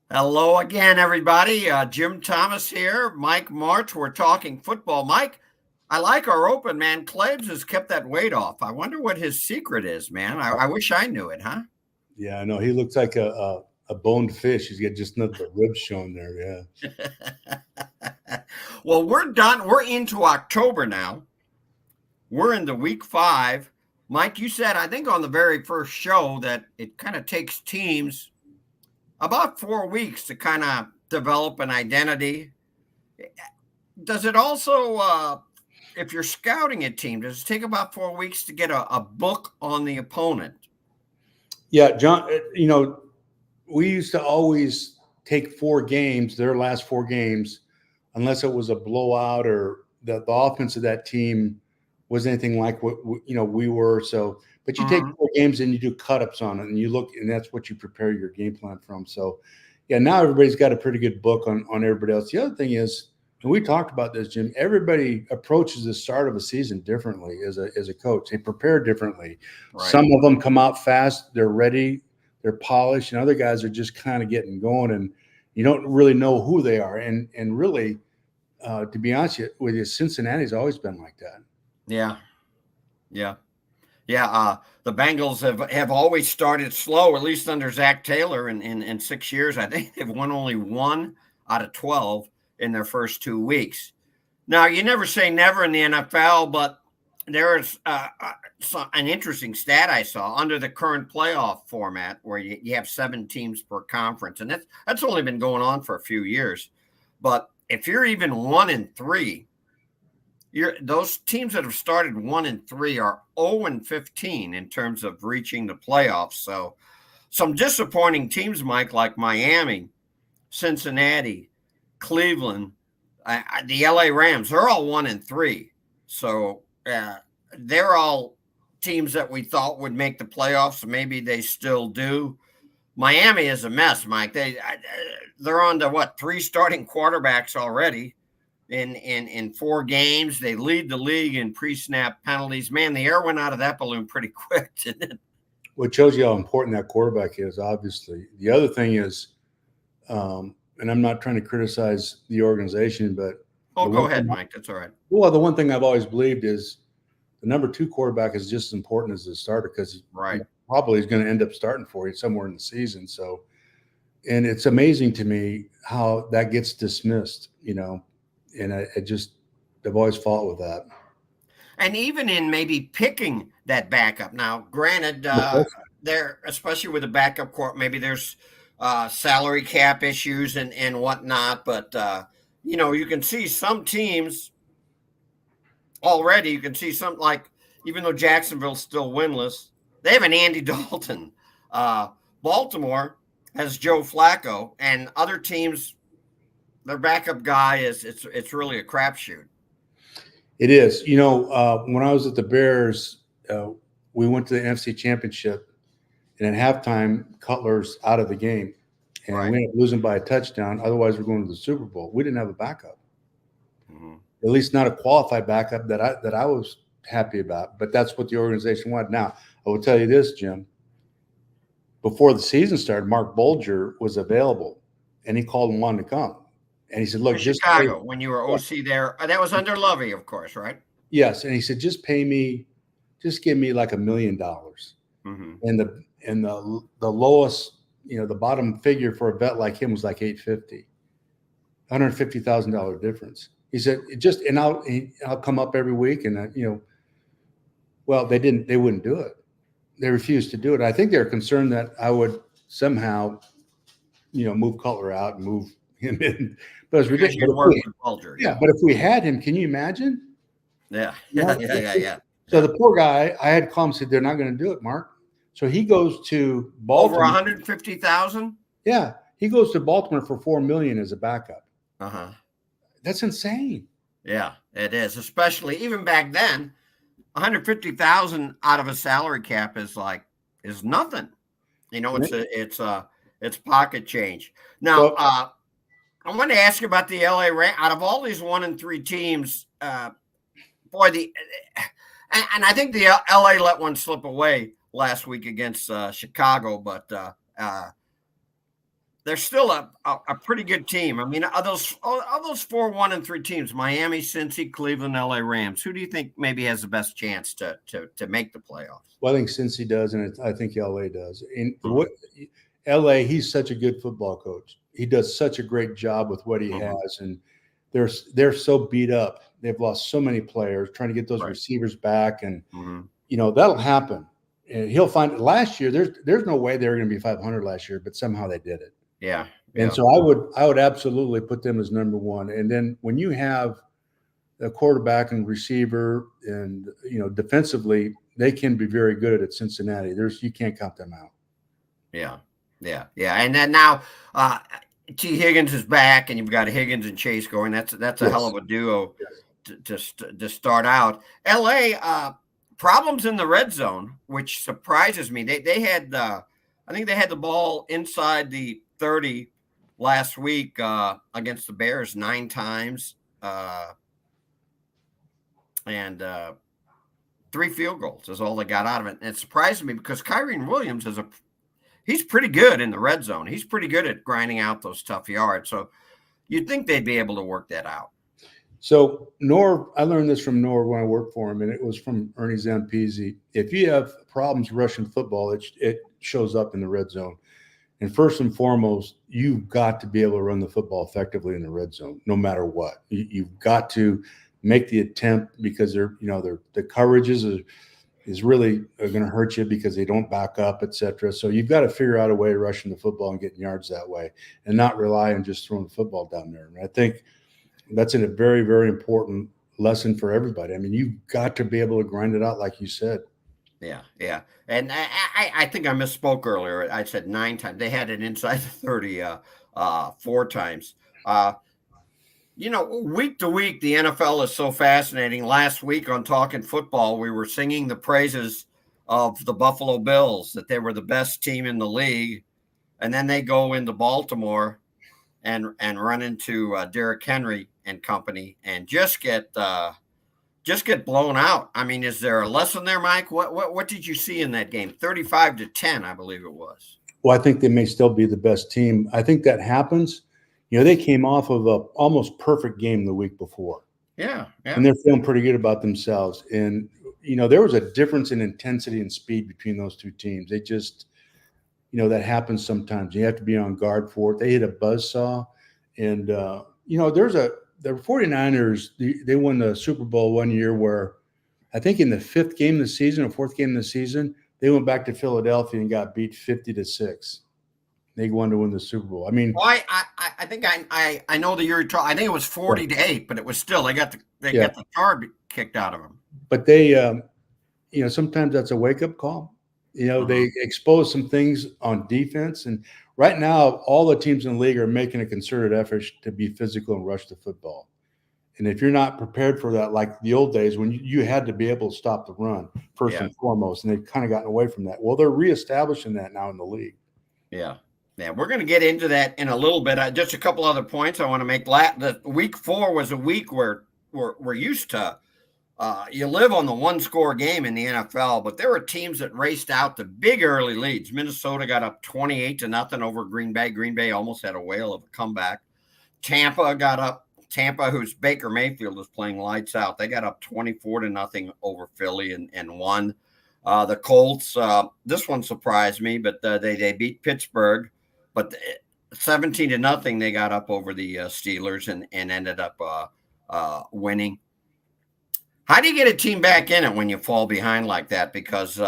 Hello again, everybody. Jim Thomas here. Mike Martz. We're talking football. Mike, I like our open, man. Claves has kept that weight off. I wonder what his secret is, man. I wish I knew it, huh? Yeah, I know. He looks like a boned fish. He's got just nothing but ribs showing there. Yeah. Well, we're done. We're into October now. We're into week 5. Mike, you said, I think on the very first show, that it kind of takes teams about 4 weeks to kind of develop an identity. Does it also, if you're scouting a team, does it take about 4 weeks to get a book on the opponent? Yeah, John, we used to always take 4 games, their last 4 games, unless it was a blowout or the offense of that team was anything like what we were. So, but you take Mhm. 4 games and you do cut ups on it, and you look, and that's what you prepare your game plan from. So, yeah, now everybody's got a pretty good book on everybody else. The other thing is, and we talked about this, Jim. Everybody approaches the start of a season differently as a coach. They prepare differently. Right. Some of them come out fast, they're ready, they're polished, and other guys are just kind of getting going, and you don't really know who they are. And really, to be honest with you, Cincinnati's always been like that. Yeah. Yeah. Yeah. The Bengals have always started slow, at least under Zach Taylor in 6 years. I think they've won only 1 out of 12 in their first 2 weeks. Now, you never say never in the NFL, but there's an interesting stat I saw under the current playoff format where you have 7 teams per conference, and that's only been going on for a few years. But if you're even 1-3, those teams that have started 1-3 are 0-15 in terms of reaching the playoffs. So some disappointing teams, Mike, like Miami, Cincinnati, Cleveland, the LA Rams, they're all 1-3. So they're all teams that we thought would make the playoffs. Maybe they still do. Miami is a mess, Mike. They're on to what, 3 starting quarterbacks already in 4 games. They lead the league in pre-snap penalties. Man, the air went out of that balloon pretty quick, didn't it? What shows you how important that quarterback is, obviously. The other thing is, and I'm not trying to criticize the organization, but Oh, the go one ahead, thing, Mike. That's all right. the one thing I've always believed is the number 2 quarterback is just as important as the starter, because he Right. probably is going to end up starting for you somewhere in the season. So, and it's amazing to me how that gets dismissed, and I've always fought with that. And even in maybe picking that backup. Now, granted, there, especially with the backup court, maybe there's salary cap issues and whatnot. But you can see some teams already. You can see some, like, even though Jacksonville's still winless, they have an Andy Dalton. Uh, Baltimore has Joe Flacco, and other teams, their backup guy it's really a crapshoot. It is. When I was at the Bears, we went to the NFC Championship, and at halftime, Cutler's out of the game, and Right. we ended up losing by a touchdown. Otherwise, we're going to the Super Bowl. We didn't have a backup, Mhm. at least not a qualified backup that I was happy about. But that's what the organization wanted. Now, I will tell you this, Jim. Before the season started, Mark Bolger was available, and he called and wanted to come. And he said, In "Look, just pay." Chicago, when you were OC there, that was under Lovey, of course, right? Yes, and he said, "Just pay me, just give me like $1 million." Mm-hmm. And the lowest, the bottom figure for a vet like him was like 850, $150,000 difference. He said, just, and I'll come up every week. And well, they wouldn't do it. They refused to do it. I think they were concerned that I would somehow, move Cutler out and move him in, but it's Because ridiculous. you'd work with Bulger, yeah. Yeah, but if we had him, can you imagine? Yeah, You yeah, know, yeah, yeah, yeah. so Yeah. the poor guy, I had to call him and said, they're not going to do it, Mark. So he goes to Over Baltimore. 150,000? Yeah, he goes to Baltimore for $4 million as a backup. Uh-huh. That's insane. Yeah, it is. Especially even back then, 150,000 out of a salary cap is nothing. It's pocket change. Now, Well, I want to ask you about the LA Rams. Out of all these 1-3 teams, boy, and I think the LA let one slip away last week against Chicago, but they're still a pretty good team. I mean, of those 4-1-3 teams, Miami, Cincy, Cleveland, LA Rams, who do you think maybe has the best chance to make the playoffs? Well, I think Cincy does, and I think LA does. And Mhm. what LA, he's such a good football coach. He does such a great job with what he Mhm. has, and they're so beat up. They've lost so many players trying to get those Right. receivers back, and Mhm. that'll happen. And he'll find last year. There's no way they were going to be 500 last year, but somehow they did it. Yeah. And so I would absolutely put them as number one. And then when you have a quarterback and receiver, and defensively, they can be very good at Cincinnati. You can't count them out. Yeah. And then now T. Higgins is back, and you've got Higgins and Chase going. That's a hell of a duo to start out. LA problems in the red zone, which surprises me. They had I think they had the ball inside the 30 last week against the Bears 9 times, and 3 field goals is all they got out of it. And it surprised me because Kyren Williams he's pretty good in the red zone. He's pretty good at grinding out those tough yards. So you'd think they'd be able to work that out. So I learned this from Norv when I worked for him, and it was from Ernie Zampese. If you have problems rushing football, it shows up in the red zone. And first and foremost, you've got to be able to run the football effectively in the red zone, no matter what. You've got to make the attempt, because the coverage is really going to hurt you because they don't back up, et cetera. So you've got to figure out a way of rushing the football and getting yards that way, and not rely on just throwing the football down there. And I think that's a very, very important lesson for everybody. I mean, you've got to be able to grind it out, like you said. Yeah. And I think I misspoke earlier. I said 9 times. They had it inside the 30 4 times. Week to week, the NFL is so fascinating. Last week on Talking Football, we were singing the praises of the Buffalo Bills, that they were the best team in the league. And then they go into Baltimore and run into Derrick Henry and company and just get blown out. I mean, is there a lesson there, Mike? What did you see in that game? 35-10, I believe it was. Well, I think they may still be the best team. I think that happens. They came off of a almost perfect game the week before. Yeah. And they're feeling pretty good about themselves. And, there was a difference in intensity and speed between those two teams. They just, that happens sometimes. You have to be on guard for it. They hit a buzzsaw. And, the 49ers, they won the Super Bowl one year where I think in the 5th game of the season or 4th game of the season, they went back to Philadelphia and got beat 50-6. They wanted to win the Super Bowl. I mean, I think I know the year. I think it was 40-8, but it was still they got the card kicked out of them. But they, sometimes that's a wake up call. They expose some things on defense, and right now all the teams in the league are making a concerted effort to be physical and rush the football. And if you're not prepared for that, like the old days when you had to be able to stop the run first and foremost, and they've kind of gotten away from that. Well, they're reestablishing that now in the league. Yeah, we're going to get into that in a little bit. Just a couple other points I want to make. The week 4 was a week where we're used to. You live on the 1-score game in the NFL, but there were teams that raced out the big early leads. Minnesota got up 28-0 over Green Bay. Green Bay almost had a whale of a comeback. Tampa, whose Baker Mayfield is playing lights out, they got up 24-0 over Philly and won. The Colts, this one surprised me, but they beat Pittsburgh, but 17-0 they got up over the Steelers and ended up winning. How do you get a team back in it when you fall behind like that? Because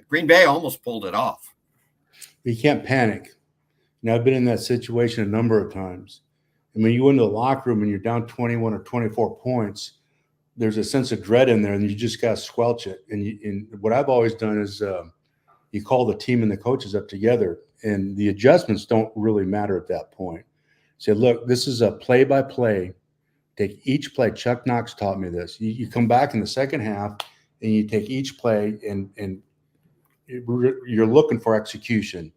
Green Bay almost pulled it off. You can't panic. I've been in that situation a number of times. And when you go into the locker room and you're down 21 or 24 points, there's a sense of dread in there, and you just got to squelch it. And what I've always done is you call the team and the coaches up together, and the adjustments don't really matter at that point. Say, look, this is a play-by-play. Take each play. Chuck Knox taught me this. You come back in the second half and you take each play and you're looking for execution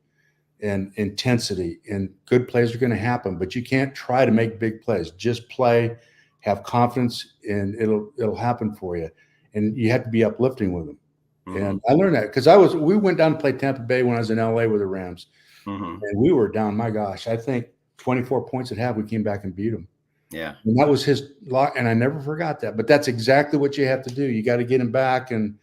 and intensity, and good plays are going to happen, but you can't try to make big plays. Just play, have confidence, and it'll happen for you. And you have to be uplifting with them. Mm-hmm. And I learned that because we went down to play Tampa Bay when I was in LA with the Rams. Mm-hmm. And we were down, my gosh, I think 24 points at half. We came back and beat them. Yeah. And that was his lot. And I never forgot that. But that's exactly what you have to do. You got to get them back, and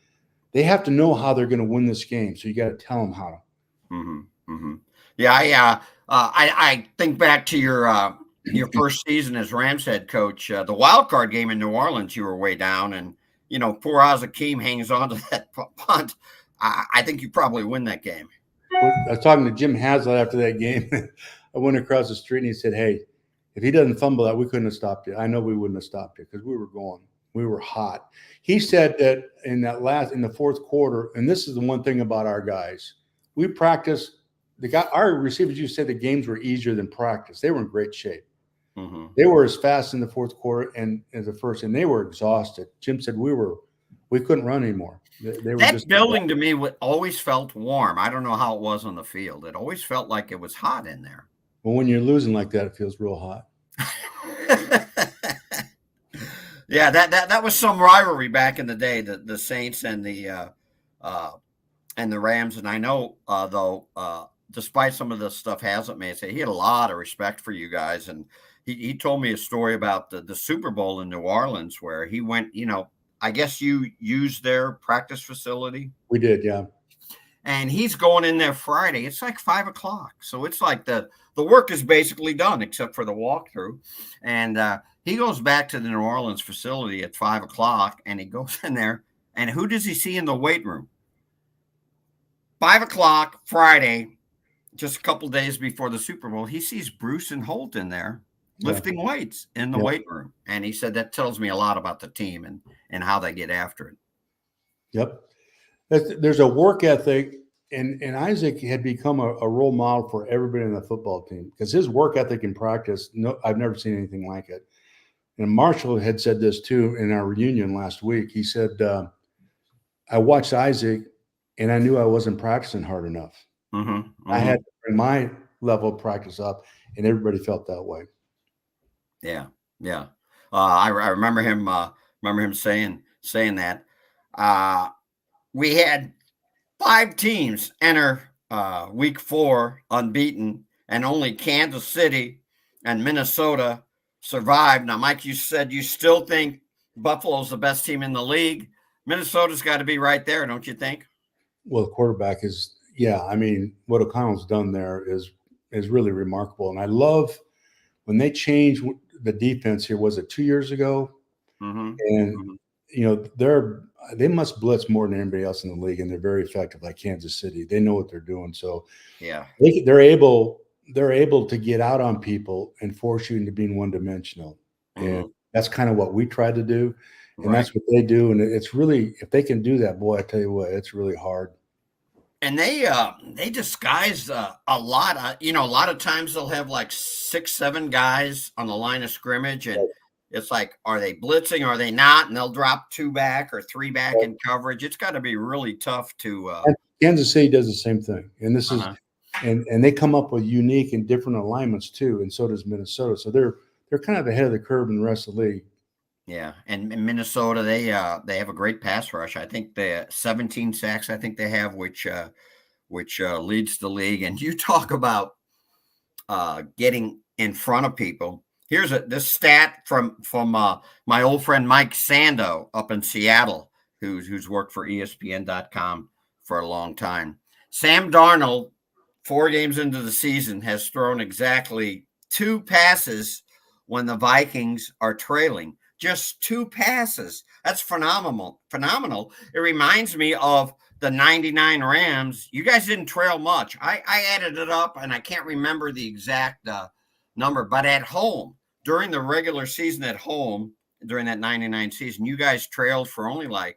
they have to know how they're going to win this game. So you got to tell them how. Mm-hmm. Mm-hmm. Yeah. I think back to your first season as Rams head coach. The wild card game in New Orleans, you were way down, and poor Akeem hangs on to that punt. I think you probably win that game. I was talking to Jim Haslett after that game. I went across the street and he said, "Hey, if he doesn't fumble that, we couldn't have stopped it. I know we wouldn't have stopped it because we were going. We were hot." He said that in the fourth quarter, and this is the one thing about our guys, we practice. Our receivers, you said the games were easier than practice. They were in great shape. Mm-hmm. They were as fast in the fourth quarter and as the first, and they were exhausted. Jim said we couldn't run anymore. They were That just building to me always felt warm. I don't know how it was on the field. It always felt like it was hot in there. Well, when you're losing like that, it feels real hot. Yeah, that was some rivalry back in the day, the Saints and the Rams. And I know though, despite some of the stuff Haslett may say, he had a lot of respect for you guys. And he told me a story about the Super Bowl in New Orleans where he went. I guess you used their practice facility. We did, yeah. And he's going in there Friday. It's like 5:00. So it's like the work is basically done except for the walkthrough. And he goes back to the New Orleans facility at 5:00 and he goes in there. And who does he see in the weight room? 5:00 Friday, just a couple days before the Super Bowl, he sees Bruce and Holt in there lifting weights in the weight room. And he said that tells me a lot about the team and how they get after it. Yep. There's a work ethic, and Isaac had become a role model for everybody in the football team because his work ethic in practice, I've never seen anything like it. And Marshall had said this too in our reunion last week. He said, I watched Isaac and I knew I wasn't practicing hard enough. Mm-hmm, mm-hmm. I had to bring my level of practice up, and everybody felt that way. Yeah, yeah. I remember him. Remember him saying that. We had 5 teams enter week 4 unbeaten, and only Kansas City and Minnesota survived. Now, Mike, you said you still think Buffalo's the best team in the league. Minnesota's got to be right there, don't you think? Well, the quarterback is, yeah. I mean, what O'Connell's done there is really remarkable, and I love when they changed the defense here. Was it 2 years ago? Mm-hmm. And they must blitz more than anybody else in the league, and they're very effective. Like Kansas City, they know what they're doing. So yeah, they're able to get out on people and force you into being one dimensional. Mm-hmm. And that's kind of what we try to do, and that's what they do. And it's really, if they can do that, boy, I tell you what, it's really hard. And they disguise a lot. A lot of times they'll have like 6, 7 guys on the line of scrimmage, and it's like, are they blitzing? Are they not? And they'll drop 2 back or 3 back in coverage. It's got to be really tough to. Kansas City does the same thing, and this is, and they come up with unique and different alignments too, and so does Minnesota. So they're kind of ahead of the curve in the rest of the league. Yeah, and in Minnesota, they have a great pass rush. I think they 17 sacks. I think they have, which leads the league. And you talk about getting in front of people. Here's this stat from my old friend Mike Sando up in Seattle, who's worked for ESPN.com for a long time. Sam Darnold, 4 games into the season, has thrown exactly 2 passes when the Vikings are trailing. Just 2 passes. That's phenomenal. It reminds me of the 99 Rams. You guys didn't trail much. I added it up, and I can't remember the exact number. But at home, during the regular season at home, during that 99 season, you guys trailed for only it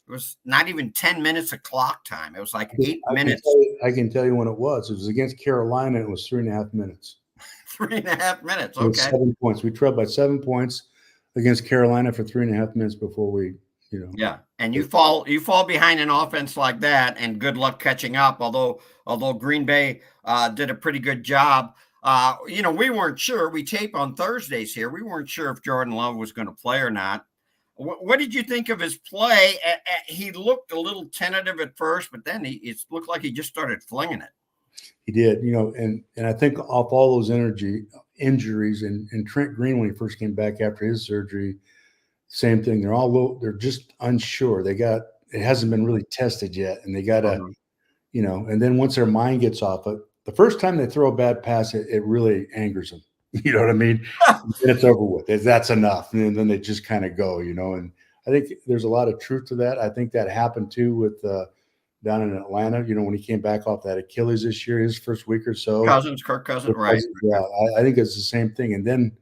was not even 10 minutes of clock time. It was like 8 minutes. I can tell you when it was. It was against Carolina. It was 3.5 minutes. 3.5 minutes. Okay. It was 7 points. We trailed by 7 points against Carolina for 3.5 minutes before we, Yeah, and you fall behind an offense like that, and good luck catching up. Although Green Bay did a pretty good job. We weren't sure. We tape on Thursdays here. We weren't sure if Jordan Love was going to play or not. What did you think of his play? He looked a little tentative at first, but then it looked like he just started flinging it. He did, and I think off all those injuries and Trent Green when he first came back after his surgery, same thing. They're just unsure. It hasn't been really tested yet, and they got to, and then once their mind gets off it, the first time they throw a bad pass, it really angers them. You know what I mean? And it's over with. That's enough, and then they just kind of go, and I think there's a lot of truth to that. I think that happened too with down in Atlanta, when he came back off that Achilles this year, his first week or so. Kirk Cousins, right? Yeah, I think it's the same thing. And then,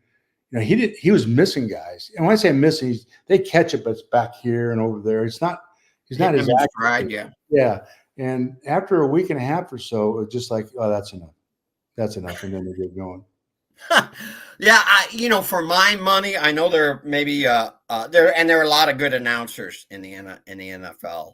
he was missing guys. And when I say missing, they catch it, but it's back here and over there. He's not as accurate. Yeah. And after a week and a half or so, it's just like, oh, that's enough. That's enough. And then they get going. Yeah, for my money, I know there maybe there are a lot of good announcers in the NFL.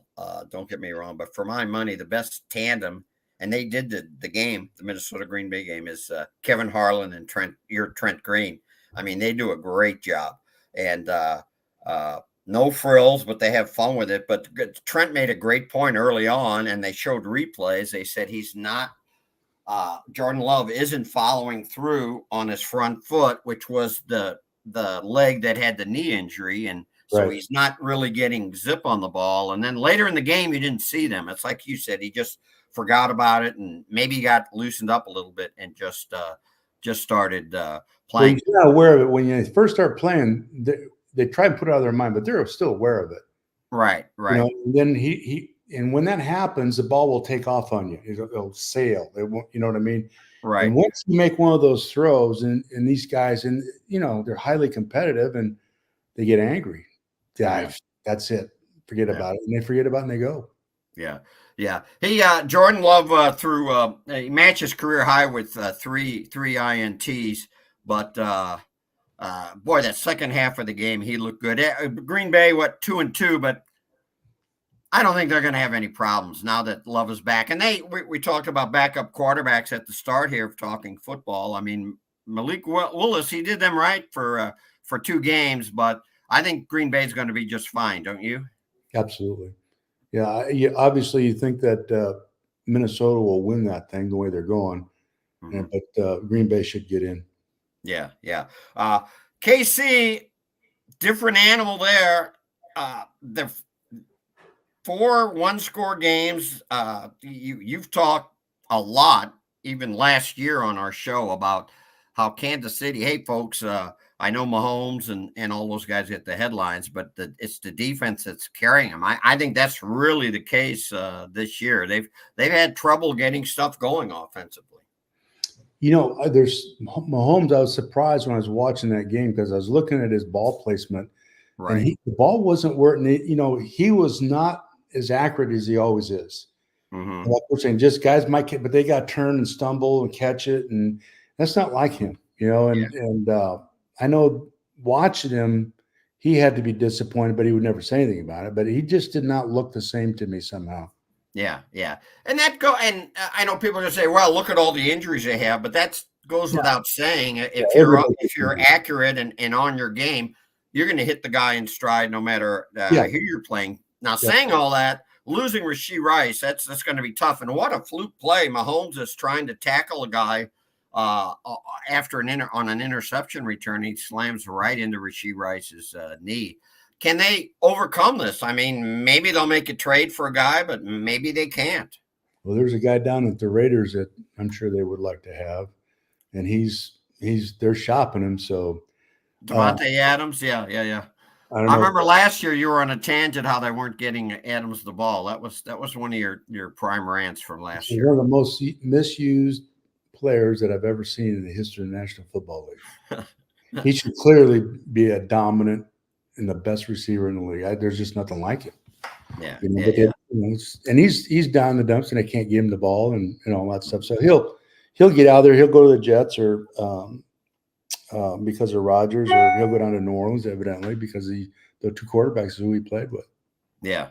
Don't get me wrong, but for my money, the best tandem, and they did the game, the Minnesota Green Bay game, is Kevin Harlan and Trent Green. I mean, they do a great job, and no frills, but they have fun with it. But Trent made a great point early on, and they showed replays. They said he's not. Jordan Love isn't following through on his front foot, which was the leg that had the knee injury. And so he's not really getting zip on the ball. And then later in the game, you didn't see them. It's like you said, he just forgot about it and maybe got loosened up a little bit and just started playing. Well, you're not aware of it. When you first start playing, they try and put it out of their mind, but they're still aware of it. Right. And then and when that happens, the ball will take off on you. It'll sail. It won't, you know what I mean? Right. And once you make one of those throws, and these guys, and they're highly competitive, and they get angry. That's it. Forget about it, and they forget about it, and they go. Yeah. He Jordan Love he matched his career high with three INTs, but boy, that second half of the game, he looked good. Green Bay, 2-2, but I don't think they're going to have any problems now that Love is back. And we talked about backup quarterbacks at the start here of talking football. I mean, Malik Willis, he did them right for 2 games, but I think Green Bay is going to be just fine, don't you? Absolutely. Yeah. Obviously, you think that Minnesota will win that thing the way they're going, but Green Bay should get in. Yeah. KC, different animal there. The 4 one-score games. You've talked a lot, even last year on our show, about how Kansas City, hey, folks, I know Mahomes and all those guys get the headlines, but it's the defense that's carrying them. I think that's really the case this year. They've had trouble getting stuff going offensively. There's Mahomes. I was surprised when I was watching that game because I was looking at his ball placement. Right. And the ball wasn't working. He was not as accurate as he always is. Like we're saying, just guys might, but they got turn and stumble and catch it, and that's not like him, And I know watching him, he had to be disappointed, but he would never say anything about it. But he just did not look the same to me somehow. Yeah, and and I know people are going to say, "Well, look at all the injuries they have," but that goes without saying. If you're accurate and on your game, you're going to hit the guy in stride, no matter who you're playing. Now, saying all that, losing Rashee Rice, that's going to be tough. And what a fluke play! Mahomes is trying to tackle a guy after on an interception return. He slams right into Rashee Rice's knee. Can they overcome this? I mean, maybe they'll make a trade for a guy, but maybe they can't. Well, there's a guy down at the Raiders that I'm sure they would like to have, and they're shopping him. So Devontae Adams, yeah. I remember last year you were on a tangent how they weren't getting Adams the ball. That was one of your prime rants from last year. One of the most misused players that I've ever seen in the history of the National Football League. He should clearly be a dominant and the best receiver in the league. There's just nothing like him. Yeah. And he's down in the dumps, and they can't give him the ball and all that stuff. So he'll get out there. He'll go to the Jets or because of Rodgers, or he'll go down to New Orleans evidently because the 2 quarterbacks is who he played with. Yeah.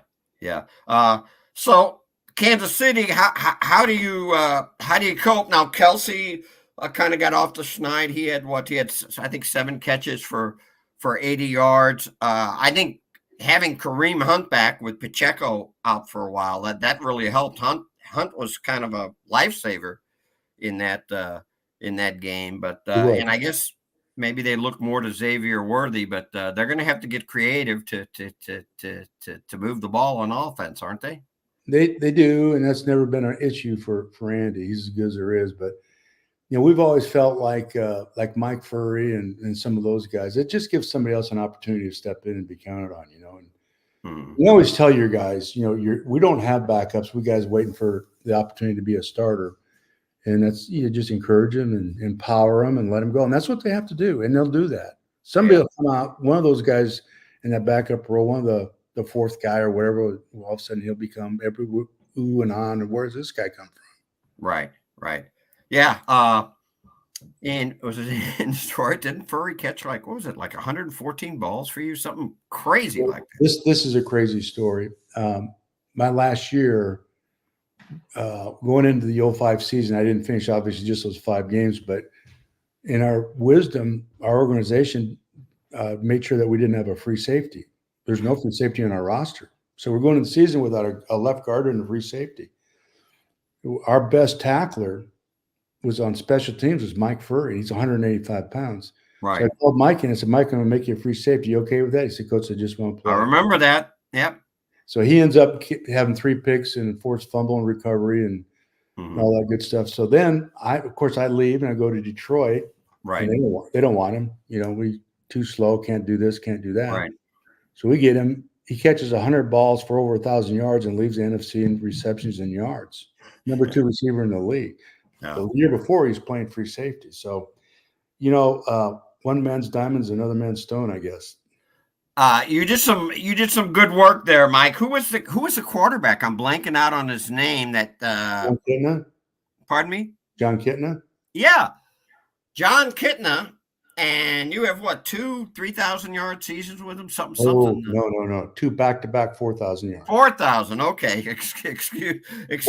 So Kansas City, how do you cope now? Kelsey kind of got off the schneid. He had I think 7 catches for 80 yards. I think having Kareem Hunt back with Pacheco out for a while, that really helped. Hunt was kind of a lifesaver in that game. But He was. and I guess maybe they look more to Xavier Worthy, but they're going to have to get creative to move the ball on offense, aren't they? They do, and that's never been an issue for Andy. He's as good as there is, but we've always felt like Mike Furry and some of those guys. It just gives somebody else an opportunity to step in and be counted on. And you always tell your guys, we don't have backups. We guys waiting for the opportunity to be a starter, and that's just encourage them and empower them and let them go, and that's what they have to do, and they'll do that. Somebody will come out, one of those guys in that backup role, one of the fourth guy or whatever. All of a sudden, he'll become every ooh and on. And where's this guy come from? Right. Yeah. And was it in Detroit? Didn't Furry catch like 114 balls for you? Something crazy like that. This is a crazy story. My last year, going into the 05 season, I didn't finish obviously just those 5 games, but in our wisdom, our organization made sure that we didn't have a free safety. There's no free safety on our roster. So we're going into the season without a left guard and a free safety. Our best tackler was on special teams was Mike Furry. He's 185 pounds. Right. So I called Mike and I said, Mike, I'm going to make you a free safety. You okay with that? He said, Coach, I just won't play. I remember that. Yep. So he ends up having 3 picks and forced fumble and recovery and all that good stuff. So then I leave and I go to Detroit. Right. They don't want him. We too slow, can't do this, can't do that. Right. So we get him. He catches 100 balls for over 1,000 yards and leads the NFC in receptions and yards. Number 2 receiver in the league. The year before, he's playing free safety. So, one man's diamond's another man's stone, I guess. You did some good work there, Mike. Who was the quarterback? I'm blanking out on his name. That John Kitna? Pardon me? John Kitna? Yeah, John Kitna. And you have 2 3,000-yard seasons with him? Something. No. 2 back-to-back 4,000 yards. 4,000. Okay. Excuse me. It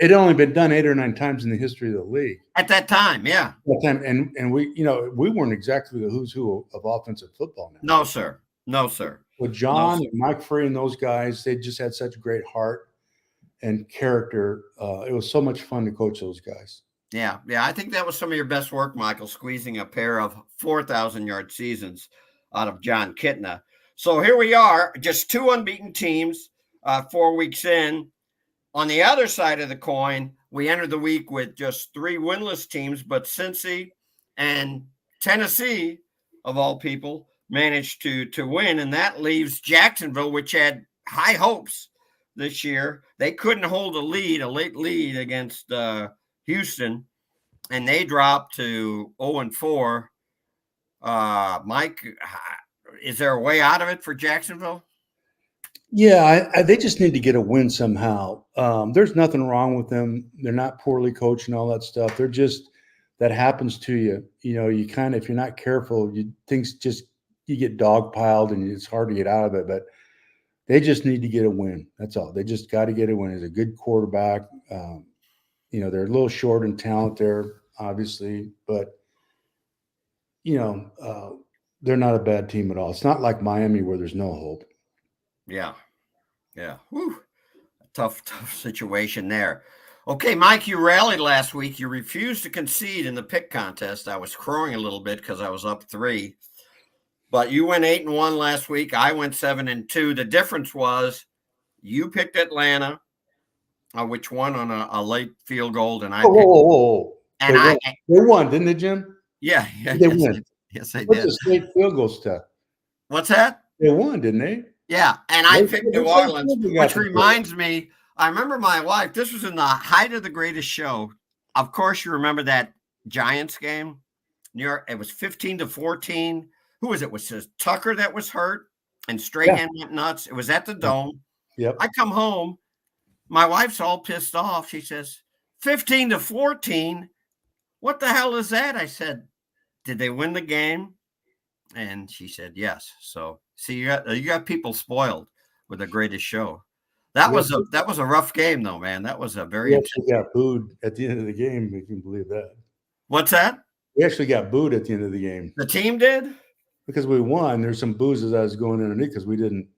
had only been done 8 or 9 times in the history of the league at that time. Yeah. And we, we weren't exactly the who's who of offensive football now. No, sir. With John and Mike Free and those guys, they just had such great heart and character. It was so much fun to coach those guys. Yeah. I think that was some of your best work, Michael, squeezing a pair of 4,000-yard seasons out of John Kitna. So here we are, just 2 unbeaten teams, 4 weeks in. On the other side of the coin, we entered the week with just 3 winless teams, but Cincy and Tennessee, of all people, managed to win, and that leaves Jacksonville, which had high hopes this year. They couldn't hold a late lead against Houston, and they dropped to 0-4. Mike, is there a way out of it for Jacksonville? Yeah, they just need to get a win somehow. There's nothing wrong with them. They're not poorly coached and all that stuff. They're just, that happens to you. You kind of, if you're not careful, you get dogpiled and it's hard to get out of it. But they just need to get a win. That's all. They just got to get a win. He's a good quarterback. They're a little short in talent there, obviously, but they're not a bad team at all. It's not like Miami where there's no hope. Yeah. Whew. Tough situation there. Okay, Mike, you rallied last week. You refused to concede in the pick contest. I was crowing a little bit because I was up 3. But you went 8-1 last week. I went 7-2. The difference was you picked Atlanta, which won on a late field goal, and I picked. They won, didn't they, Jim? Yeah. They won. Yes, they did. What's the state field goal stuff? What's that? They won, didn't they? Yeah, and I picked New Orleans, which reminds me, I remember my wife, this was in the height of the greatest show. Of course, you remember that Giants game? New York, it was 15-14. Who was it? Was it Tucker that was hurt? And Strahan went nuts. It was at the Dome. Yep. I come home. My wife's all pissed off. She says, 15-14? What the hell is that? I said, did they win the game? And she said, yes. So, see, you got people spoiled with the greatest show. That was a rough game, though, man. That was a very. We actually got booed at the end of the game. If you can believe that. What's that? We actually got booed at the end of the game. The team did? Because we won. There's some boos as I was going underneath because we didn't.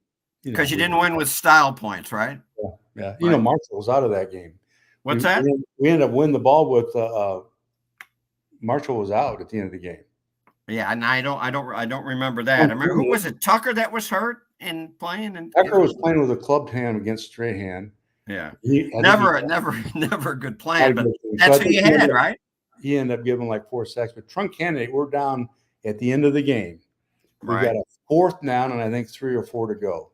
Because you didn't win with style points, right? Yeah. Right. Marshall was out of that game. What's that? We ended up winning the ball with Marshall was out at the end of the game. Yeah, and I don't remember that. I remember, who was it? Tucker that was hurt and playing, and Tucker was playing with a clubbed hand against Strahan. Yeah, never a good plan, but so that's who you had, right? He ended up giving like 4 sacks. But Trunk candidate, we're down at the end of the game. We got a 4th down, and I think 3 or 4 to go.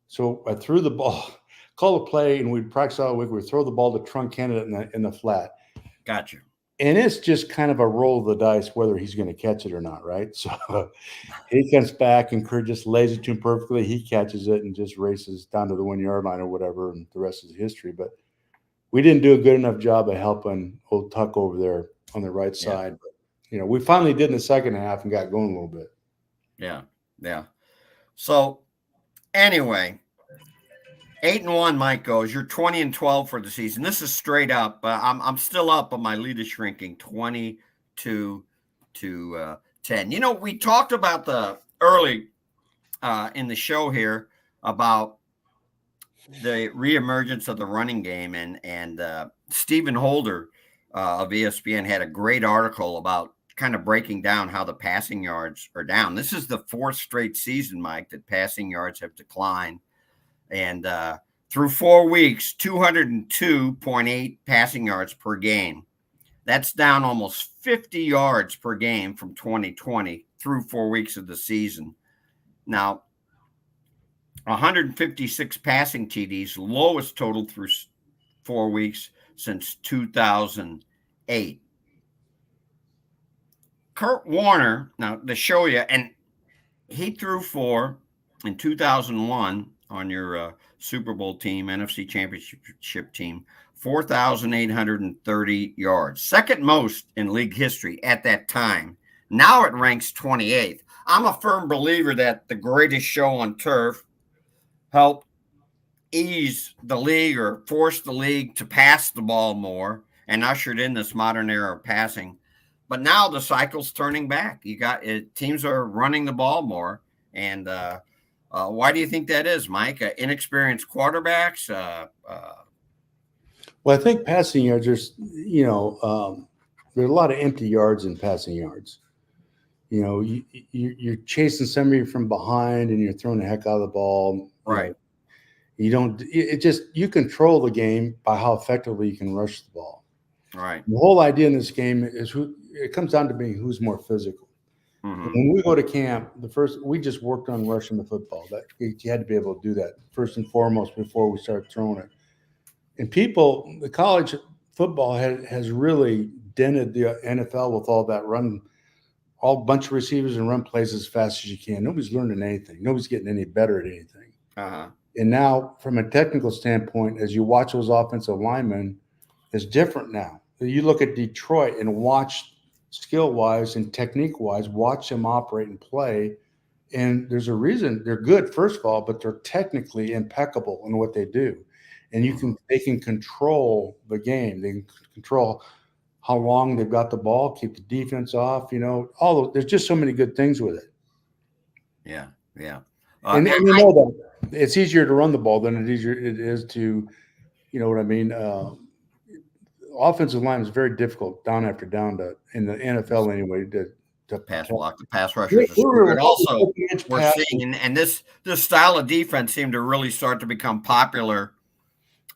So I threw the ball, called a play, and we'd practice all week. We'd throw the ball to Trunk candidate in the flat. Gotcha. And it's just kind of a roll of the dice whether he's going to catch it or not, right? So he comes back, and Kurt just lays it to him perfectly. He catches it and just races down to the 1-yard line or whatever, and the rest is history. But we didn't do a good enough job of helping old Tuck over there on the right side. But, we finally did in the second half and got going a little bit. Yeah. So anyway, 8-1, Mike goes. You're 20-12 for the season. This is straight up. I'm still up, but my lead is shrinking, 22 to 10. We talked about the early in the show here about the reemergence of the running game, and Stephen Holder of ESPN had a great article about kind of breaking down how the passing yards are down. This is the 4th straight season, Mike, that passing yards have declined. And through 4 weeks, 202.8 passing yards per game. That's down almost 50 yards per game from 2020 through 4 weeks of the season. Now, 156 passing TDs, lowest total through 4 weeks since 2008. Kurt Warner, now to show you, and he threw 4 in 2001 on your Super Bowl team, NFC Championship team, 4,830 yards, second most in league history at that time. Now it ranks 28th. I'm a firm believer that the greatest show on turf helped ease the league or force the league to pass the ball more and ushered in this modern era of passing. But now the cycle's turning back. Teams are running the ball more. And why do you think that is, Mike? Inexperienced quarterbacks? Well, I think passing yards, there's a lot of empty yards in passing yards. You're chasing somebody from behind and you're throwing the heck out of the ball. Right. You control the game by how effectively you can rush the ball. Right. The whole idea in this game is it comes down to being who's more physical. Mm-hmm. When we go to camp, we just worked on rushing the football. That you had to be able to do that first and foremost before we start throwing it. And the college football has really dented the NFL with all that run, all bunch of receivers and run plays as fast as you can. Nobody's learning anything. Nobody's getting any better at anything. Uh-huh. And now, from a technical standpoint, as you watch those offensive linemen, it's different now. You look at Detroit and watch skill-wise and technique-wise, watch them operate and play, and there's a reason they're good, first of all, but they're technically impeccable in what they do. And they can control the game. They can control how long they've got the ball, keep the defense off, there's just so many good things with it. Yeah. And you know that it's easier to run the ball than it is to, offensive line is very difficult down after down in the NFL anyway to pass block. The pass rushers are screwed. Also, we're seeing, and this style of defense seemed to really start to become popular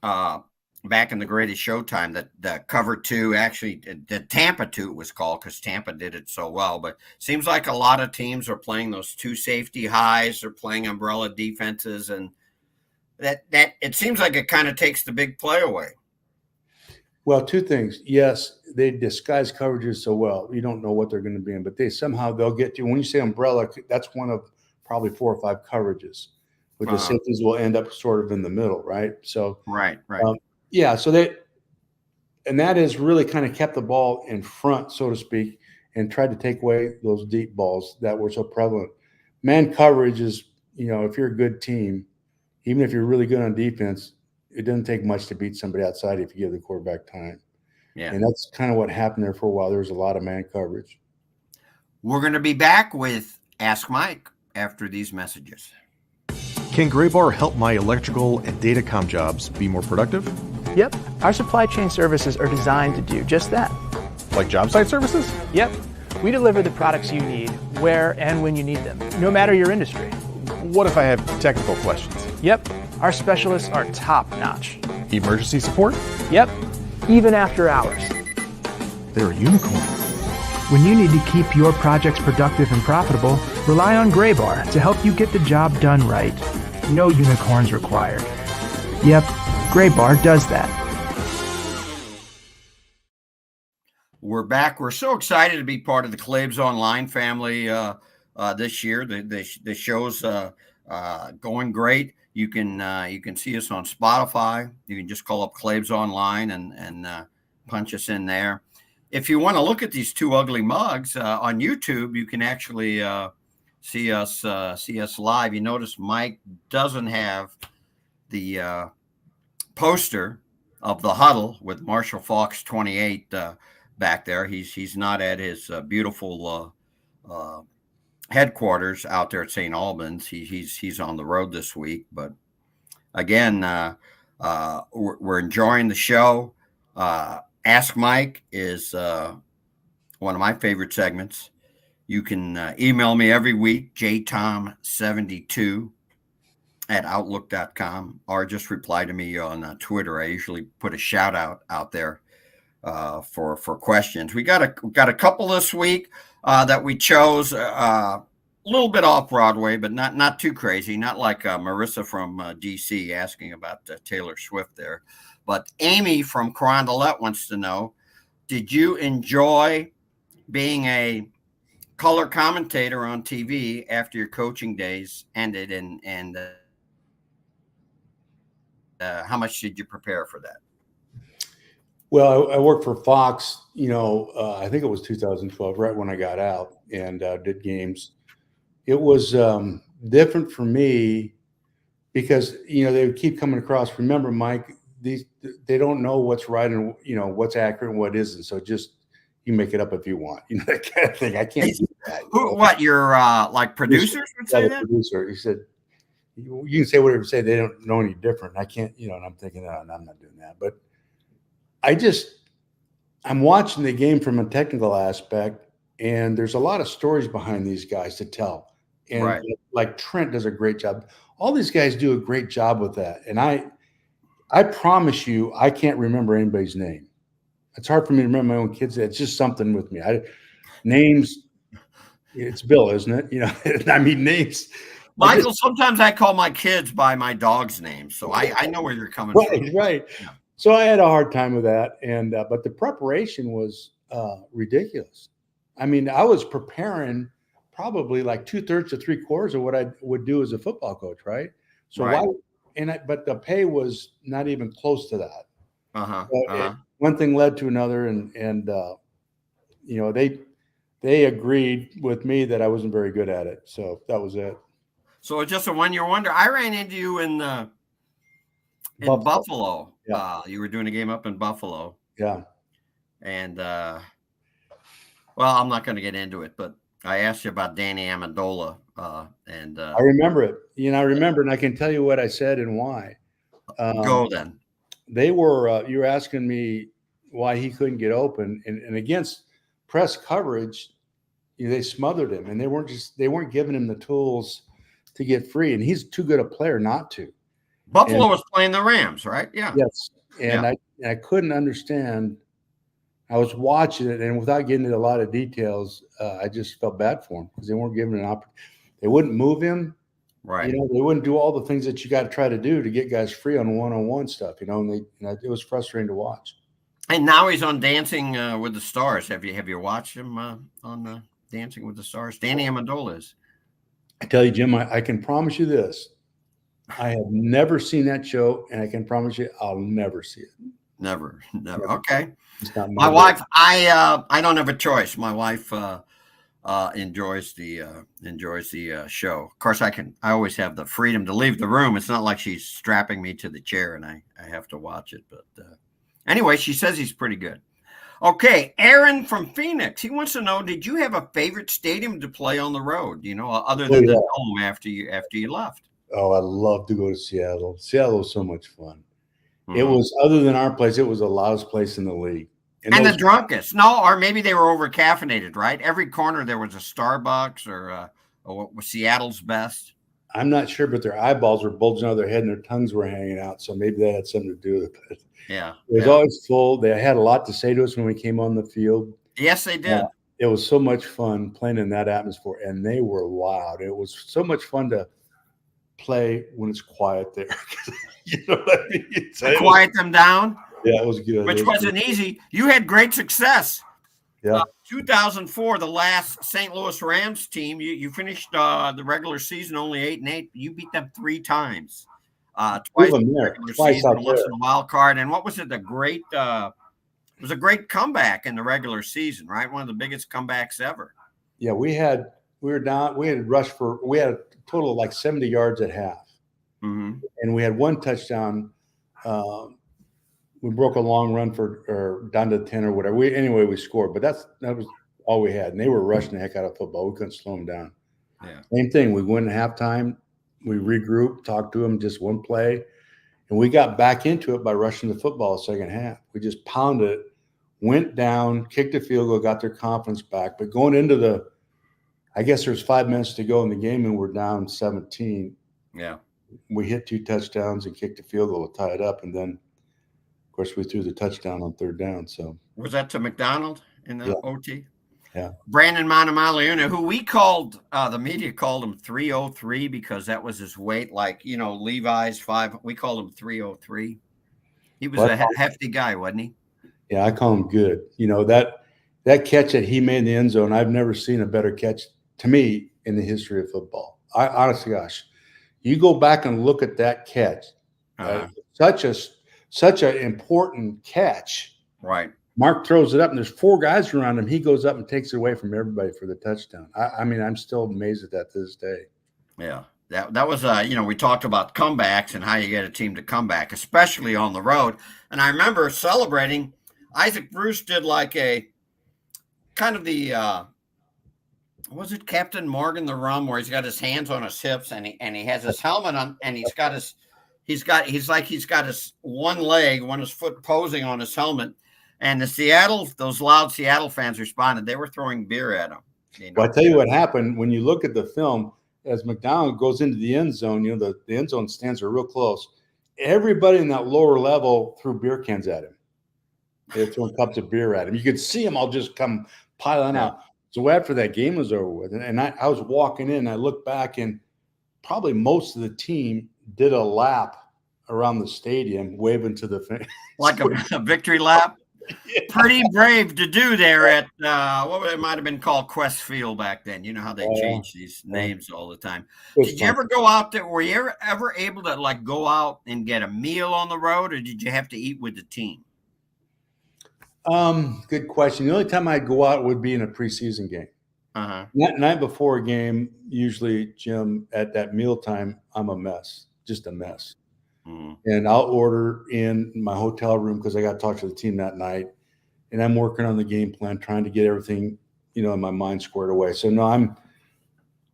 back in the greatest showtime. The cover 2, actually, the Tampa 2 was called because Tampa did it so well. But it seems like a lot of teams are playing those 2 safety highs. They're playing umbrella defenses, and that it seems like it kind of takes the big play away. Well, 2 things. Yes, they disguise coverages so well. You don't know what they're going to be in, but they'll get you. When you say umbrella, that's one of probably 4 or 5 coverages, which the safeties will end up sort of in the middle, right? So right. So that has really kind of kept the ball in front, so to speak, and tried to take away those deep balls that were so prevalent. Man coverage is, if you're a good team, even if you're really good on defense, it doesn't take much to beat somebody outside if you give the quarterback time. Yeah. And that's kind of what happened there for a while. There was a lot of man coverage. We're going to be back with Ask Mike after these messages. Can Graybar help my electrical and datacom jobs be more productive? Yep, our supply chain services are designed to do just that. Like job site services? Yep, we deliver the products you need where and when you need them, no matter your industry. What if I have technical questions? Yep, our specialists are top-notch. Emergency support? Yep, even after hours. They're a unicorn. When you need to keep your projects productive and profitable, rely on Graybar to help you get the job done right. No unicorns required. Yep, Graybar does that. We're back. We're so excited to be part of the Claves Online family this year. The show's going great. You can see us on Spotify. You can just call up Claves Online and punch us in there. If you want to look at these two ugly mugs on YouTube, you can actually see us live. You notice Mike doesn't have the poster of the huddle with Marshall Faulk's 28 back there. He's not at his beautiful headquarters out there at St. Albans. He's on the road this week. But again, we're enjoying the show. Ask Mike is one of my favorite segments. You can email me every week, jtom72 at outlook.com, or just reply to me on Twitter. I usually put a shout out there for questions. We got a couple this week that we chose a little bit off Broadway, but not too crazy. Not like Marissa from DC asking about Taylor Swift there. But Amy from Carondelet wants to know, did you enjoy being a color commentator on TV after your coaching days ended, and how much did you prepare for that? Well, I worked for Fox, I think it was 2012, right when I got out, and did games. It was different for me because, they would keep coming across. Remember, Mike, they don't know what's right and, what's accurate and what isn't. So just, you make it up if you want, that kind of thing. I can't do that. What, your like producers would say that? Producer, he said, you can say whatever you say. They don't know any different. I can't, and I'm thinking, no, I'm not doing that. But I'm watching the game from a technical aspect, and there's a lot of stories behind these guys to tell. And right. Like Trent does a great job. All these guys do a great job with that. And I promise you, I can't remember anybody's name. It's hard for me to remember my own kids. It's just something with me. Names, it's Bill, isn't it? I mean, names. Michael, sometimes I call my kids by my dog's name. So I know where you're coming from. Right. Yeah. So I had a hard time with that. And but the preparation was ridiculous. I mean, I was preparing probably like 2/3 to 3/4 of what I would do as a football coach, right? So right. But the pay was not even close to that. One thing led to another, and they agreed with me that I wasn't very good at it. So that was it. So it's just a 1-year wonder. I ran into you in Buffalo. Yeah. You were doing a game up in Buffalo. Yeah. And well, I'm not going to get into it, but I asked you about Danny Amendola, and I remember it. I remember, and I can tell you what I said and why. Go then. They were you were asking me why he couldn't get open, and against press coverage, they smothered him, and they weren't giving him the tools to get free, and he's too good a player not to. Buffalo was playing the Rams, right? Yeah. Yes, and I couldn't understand. I was watching it, and without getting into a lot of details, I just felt bad for him because they weren't giving an opportunity. They wouldn't move him. Right. They wouldn't do all the things that you got to try to do to get guys free on one-on-one stuff, and it was frustrating to watch. And now he's on Dancing with the Stars. Have you watched him on Dancing with the Stars? Danny Amendola is. I tell you, Jim, I can promise you this. I have never seen that show, and I can promise you I'll never see it. Never. Okay. My wife, I don't have a choice. My wife enjoys the show. Of course, I always have the freedom to leave the room. It's not like she's strapping me to the chair and I have to watch it. But anyway, she says he's pretty good. Okay, Aaron from Phoenix. He wants to know: did you have a favorite stadium to play on the road? Other than the home after you left. Oh, I love to go to Seattle. Seattle is so much fun. It was, other than our place, it was the loudest place in the league. And the drunkest. No, or maybe they were over caffeinated, right? Every corner there was a Starbucks or what was Seattle's Best. I'm not sure, but their eyeballs were bulging out of their head and their tongues were hanging out. So maybe that had something to do with it. Yeah. It was always full. They had a lot to say to us when we came on the field. Yes, they did. It was so much fun playing in that atmosphere, and they were loud. It was so much fun to play when it's quiet there. You know what I mean? Quiet them down. Yeah, it was good. Which wasn't easy. You had great success. Yeah. 2004, the last St. Louis Rams team, you finished the regular season only 8-8. You beat them 3 times. Twice in the regular season, once in the wild card. And what was it? It was a great comeback in the regular season, right? One of the biggest comebacks ever. Yeah, we had a total of like 70 yards at half. Mm-hmm. And we had 1 touchdown. We broke a long run or down to 10 or whatever. We scored, but that was all we had. And they were rushing the heck out of football. We couldn't slow them down. Yeah. Same thing. We went at halftime. We regrouped, talked to them, just one play. And we got back into it by rushing the football the second half. We just pounded it, went down, kicked a field goal, got their confidence back. But going into I guess there's 5 minutes to go in the game and we're down 17. Yeah. We hit 2 touchdowns and kicked a field goal to tie it up. And then, of course, we threw the touchdown on 3rd down. So was that to McDonald in the OT? Yeah. Brandon Manamaliuna, who we called, the media called him 303 because that was his weight, like, Levi's 5. We called him 303. He was a hefty guy, wasn't he? Yeah, I call him good. That catch that he made in the end zone, I've never seen a better catch, to me, in the history of football. Honestly, gosh, you go back and look at that catch. Such an important catch. Right. Mark throws it up, and there's 4 guys around him. He goes up and takes it away from everybody for the touchdown. I mean, I'm still amazed at that to this day. Yeah, that was we talked about comebacks and how you get a team to come back, especially on the road. And I remember celebrating. Isaac Bruce did like a kind of the was it Captain Morgan the Rum, where he's got his hands on his hips and he has his helmet on and he's got his one leg, his foot posing on his helmet. And those loud Seattle fans responded. They were throwing beer at him. Well, I tell you what happened when you look at the film. As McDonald goes into the end zone, the end zone stands are real close. Everybody in that lower level threw beer cans at him. They were throwing cups of beer at him. You could see them all just come piling out. So after that game was over with, and I was walking in, I looked back, and probably most of the team did a lap around the stadium, waving to the fans. Like a victory lap? Yeah. Pretty brave to do there at what it might have been called Quest Field back then. You know how they change these names all the time. Did you ever go out there? Were you ever able to go out and get a meal on the road, or did you have to eat with the team? Good question. The only time I'd go out would be in a preseason game. Night before a game, usually, Jim, at that mealtime, I'm a mess, just a mess. And I'll order in my hotel room because I got to talk to the team that night. And I'm working on the game plan, trying to get everything, in my mind squared away. So no,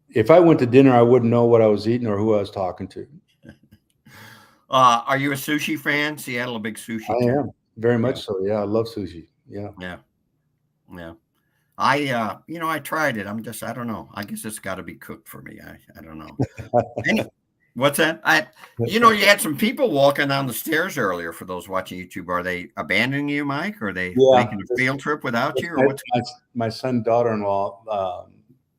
if I went to dinner, I wouldn't know what I was eating or who I was talking to. Are you a sushi fan? Seattle, a big sushi fan? I am, very much so. Yeah, I love sushi. Yeah. I tried it. I don't know. I guess it's got to be cooked for me. I don't know. What's that? You had some people walking down the stairs earlier. For those watching YouTube, are they abandoning you, Mike? Or are they making a field trip without you? Or my son, daughter-in-law,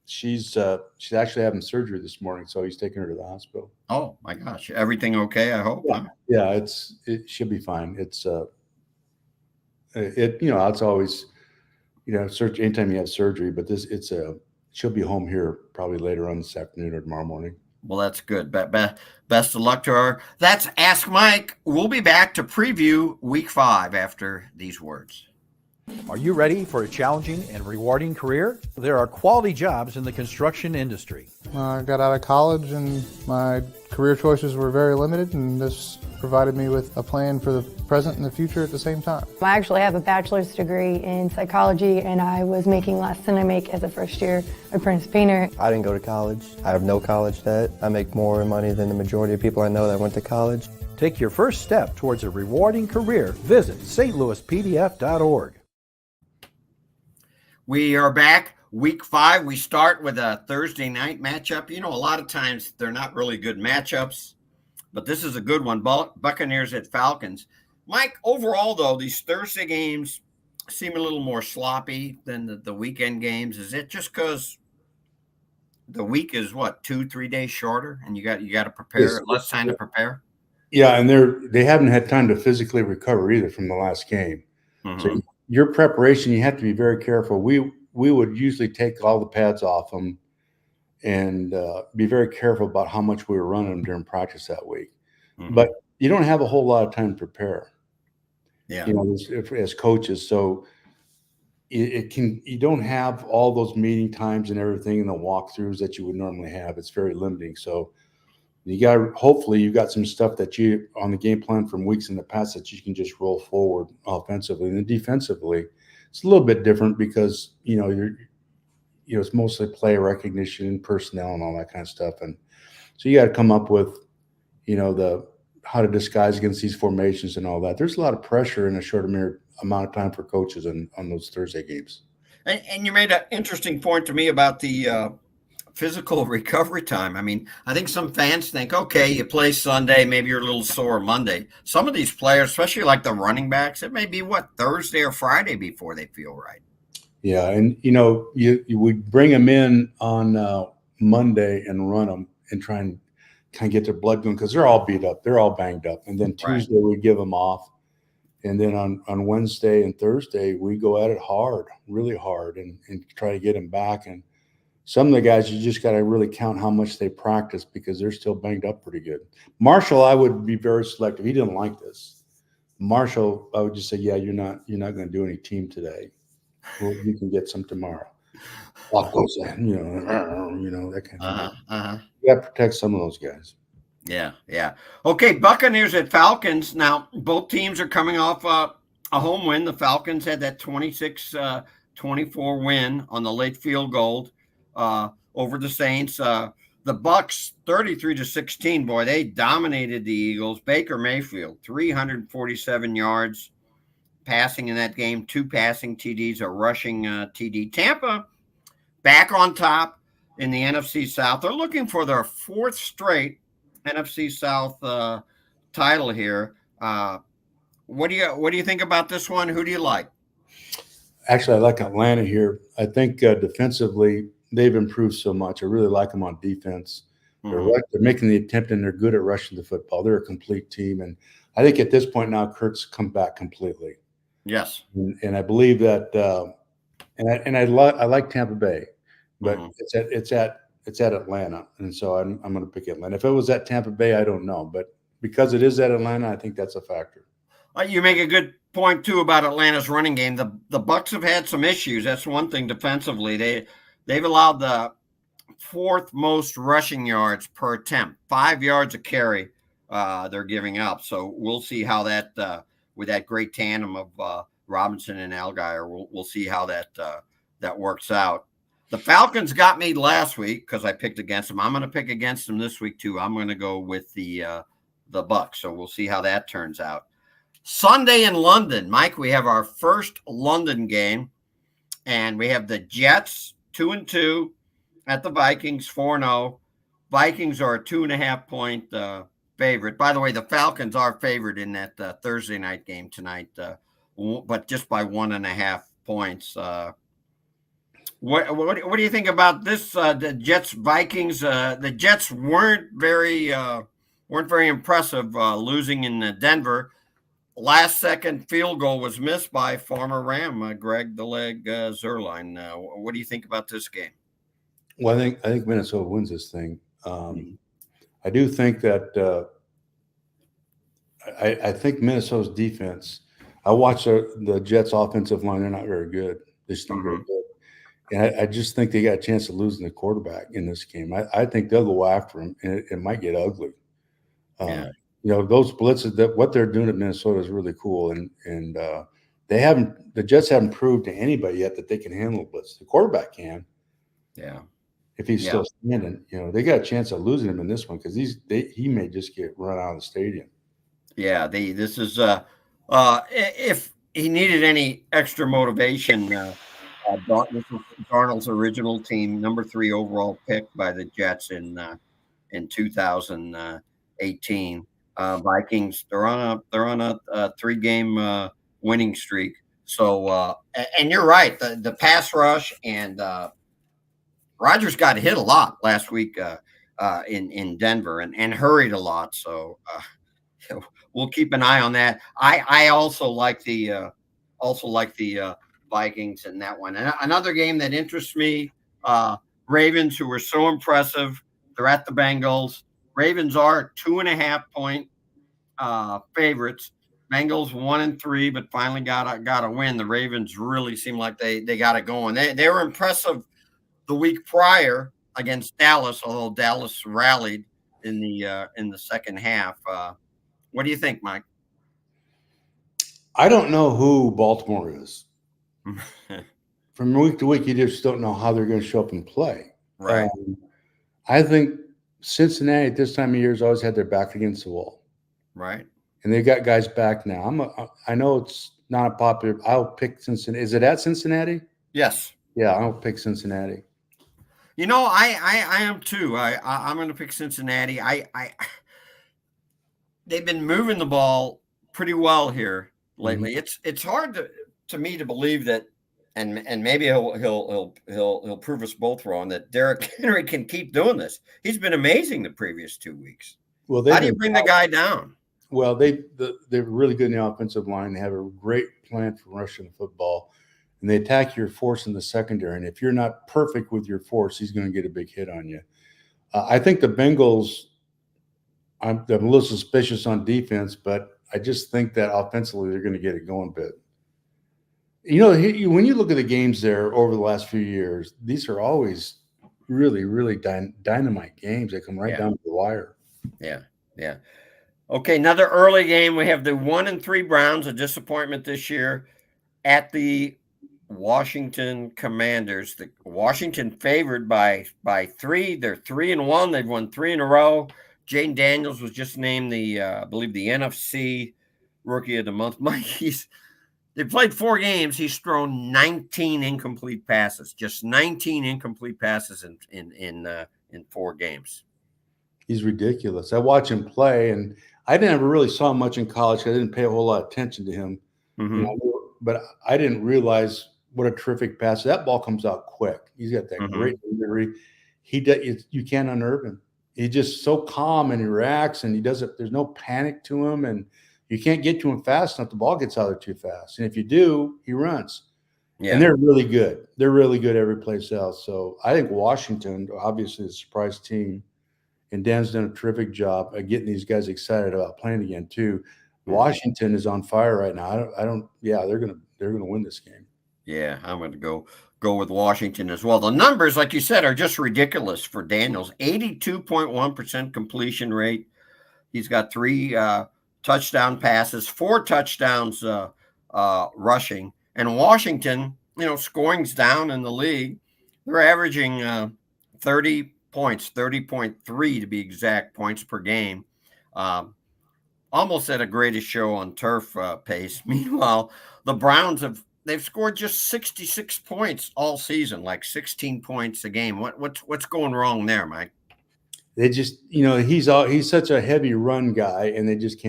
she's actually having surgery this morning, so he's taking her to the hospital. Oh my gosh, everything okay? I hope. Yeah, it should be fine. It's it's always anytime you have surgery, but she'll be home here probably later on this afternoon or tomorrow morning. Well, that's good. Best of luck to her. That's Ask Mike. We'll be back to preview Week 5 after these words. Are you ready for a challenging and rewarding career? There are quality jobs in the construction industry. I got out of college and my career choices were very limited, and this provided me with a plan for the present and the future at the same time. I actually have a bachelor's degree in psychology, and I was making less than I make as a first-year apprentice painter. I didn't go to college. I have no college debt. I make more money than the majority of people I know that went to college. Take your first step towards a rewarding career. Visit stlouispdf.org. We are back. Week 5. We start with a Thursday night matchup. You know, a lot of times they're not really good matchups, but this is a good one. Buccaneers at Falcons. Mike, overall, though, these Thursday games seem a little more sloppy than the weekend games. Is it just because the week is 2-3 days shorter, and you got to prepare, less time to prepare? Yeah, and they haven't had time to physically recover either from the last game. So your preparation, you have to be very careful. We would usually take all the pads off them and be very careful about how much we were running them during practice that week. But you don't have a whole lot of time to prepare. Yeah, you know, as coaches, so you don't have all those meeting times and everything and the walkthroughs that you would normally have. It's very limiting. So hopefully you've got some stuff that you on the game plan from weeks in the past that you can just roll forward offensively. And then defensively, it's a little bit different because it's mostly play recognition, personnel, and all that kind of stuff. And so you got to come up with how to disguise against these formations and all that. There's a lot of pressure in a short amount of time for coaches on those Thursday games. And you made an interesting point to me about the physical recovery time. I mean, I think some fans think, okay, you play Sunday, maybe you're a little sore Monday. Some of these players, especially like the running backs, it may be Thursday or Friday before they feel right. Yeah, and you would bring them in on Monday and run them and try and kind of get their blood going because they're all beat up, they're all banged up. And then Tuesday we give them off, and then on Wednesday and Thursday we go at it hard, really hard, and try to get them back. And some of the guys, you just got to really count how much they practice because they're still banged up pretty good. Marshall, I would be very selective. He didn't like this. Marshall, I would just say, yeah, you're not going to do any team today. Well, you can get some tomorrow. Off goes that, that kind of thing. You got to protect some of those guys. Yeah. Okay, Buccaneers at Falcons. Now, both teams are coming off a home win. The Falcons had that 26-24 win on the late field goal over the Saints. The Bucs 33-16. Boy, they dominated the Eagles. Baker Mayfield 347 yards passing in that game, 2 passing TDs, a rushing TD. Tampa back on top in the NFC South. They're looking for their 4th straight NFC South title here. What do you think about this one? Who do you like? Actually, I like Atlanta here. I think defensively they've improved so much. I really like them on defense. They're making the attempt, and they're good at rushing the football. They're a complete team, and I think at this point now, Kurt's come back completely. Yes, and I believe that, I like Tampa Bay, but it's at Atlanta, and so I'm going to pick Atlanta. If it was at Tampa Bay, I don't know, but because it is at Atlanta, I think that's a factor. You make a good point too about Atlanta's running game. The Bucs have had some issues. That's one thing defensively. They've allowed the 4th most rushing yards per attempt, 5 yards a carry. They're giving up. So we'll see how that with that great tandem of Robinson and Algier, we'll see how that works out. The Falcons got me last week because I picked against them. I'm going to pick against them this week too. I'm going to go with the Bucs. So we'll see how that turns out. Sunday in London, Mike, we have our first London game, and we have the Jets 2-2 at the Vikings 4-0. Vikings are a 2.5-point favorite. By the way, the Falcons are favored in that Thursday night game tonight, but just by 1.5 points. What do you think about this? The Jets Vikings. The Jets weren't very impressive, losing in Denver. Last second field goal was missed by former Ram Greg the Leg Zuerlein. What do you think about this game? Well, I think Minnesota wins this thing. I do think that I think Minnesota's defense. I watched the Jets' offensive line; they're not very good. They're not very good, and I just think they got a chance of losing the quarterback in this game. I think they'll go after him, and it might get ugly. Those blitzes, what they're doing at Minnesota is really cool, and the Jets haven't proved to anybody yet that they can handle blitz. The quarterback can. Yeah. If he's still standing, they got a chance of losing him in this one because he may just get run out of the stadium. Yeah, this is if he needed any extra motivation, this is Darnold's original team, number 3 overall pick by the Jets in 2018. Vikings, they're on a 3-game winning streak. So and you're right, the pass rush and Rodgers got hit a lot last week in Denver and hurried a lot. So we'll keep an eye on that. I also like the Vikings in that one. And another game that interests me, Ravens, who were so impressive. They're at the Bengals. Ravens are 2.5-point favorites. Bengals 1-3, but finally got a win. The Ravens really seem like they got it going. They were impressive the week prior against Dallas, although Dallas rallied in the second half. What do you think, Mike? I don't know who Baltimore is. From week to week, you just don't know how they're going to show up and play. Right. I think Cincinnati at this time of year has always had their back against the wall. Right. And they've got guys back now. I know it's not a popular. I'll pick Cincinnati. Is it at Cincinnati? Yes. Yeah, I'll pick Cincinnati. You know, I am too. I'm going to pick Cincinnati. They've been moving the ball pretty well here lately. Mm-hmm. It's hard to me to believe that, and maybe he'll prove us both wrong, that Derrick Henry can keep doing this. He's been amazing the previous 2 weeks. Well, how do you bring the guy down? Well, they're really good in the offensive line. They have a great plan for rushing the football, and they attack your force in the secondary. And if you're not perfect with your force, he's going to get a big hit on you. I think the Bengals. I'm a little suspicious on defense, but I just think that offensively they're going to get it going a bit. You know, when you look at the games there over the last few years, these are always really, really dynamite games. They come right down to the wire. Yeah. Okay, another early game. We have the 1-3 Browns, a disappointment this year, at the Washington Commanders. The Washington favored by 3. They're 3-1. They've won 3 in a row. Jaden Daniels was just named I believe the NFC Rookie of the Month. Mike, they played 4 games. He's thrown 19 incomplete passes, just 19 incomplete passes in 4 games. He's ridiculous. I watch him play, and I never really saw him much in college. I didn't pay a whole lot of attention to him, but I didn't realize what a terrific pass. That ball comes out quick. He's got that great delivery. You can't unnerve him. He's just so calm and he reacts and he doesn't, there's no panic to him and you can't get to him fast enough. The ball gets out there too fast. And if you do, he runs. Yeah. And they're really good. They're really good every place else. So I think Washington, obviously the surprise team, and Dan's done a terrific job of getting these guys excited about playing again too. Washington is on fire right now. They're going to win this game. Yeah, I'm going to go with Washington as well. The numbers, like you said, are just ridiculous for Daniels. 82.1% completion rate. He's got 3 touchdown passes, 4 touchdowns rushing. And Washington, scoring's down in the league. They're averaging 30 points, 30.3 to be exact, points per game. Almost at a greatest show on turf pace. Meanwhile, the Browns they've scored just 66 points all season, like 16 points a game. What's going wrong there, Mike? They just, he's such a heavy run guy, and they just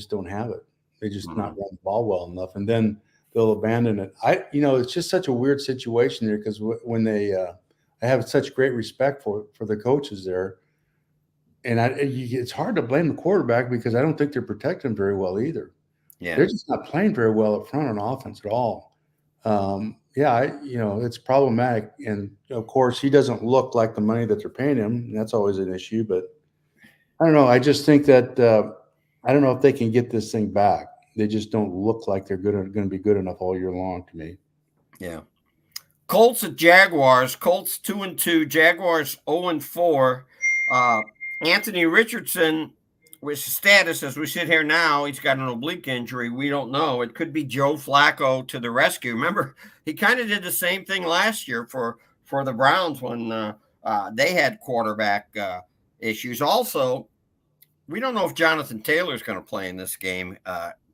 don't have it. They just not run the ball well enough, and then they'll abandon it. It's just such a weird situation there because when I have such great respect for the coaches there, and it's hard to blame the quarterback because I don't think they're protecting him very well either. Yeah, they're just not playing very well up front on offense at all. It's problematic. And of course he doesn't look like the money that they're paying him. And that's always an issue, but I don't know. I just think that, I don't know if they can get this thing back. They just don't look like they're going to be good enough all year long to me. Yeah. Colts at Jaguars. Colts 2-2, Jaguars 0-4. Anthony Richardson, with status as we sit here now, he's got an oblique injury. We don't know. It could be Joe Flacco to the rescue. Remember, he kind of did the same thing last year for the Browns when they had quarterback issues. Also, we don't know if Jonathan Taylor is going to play in this game.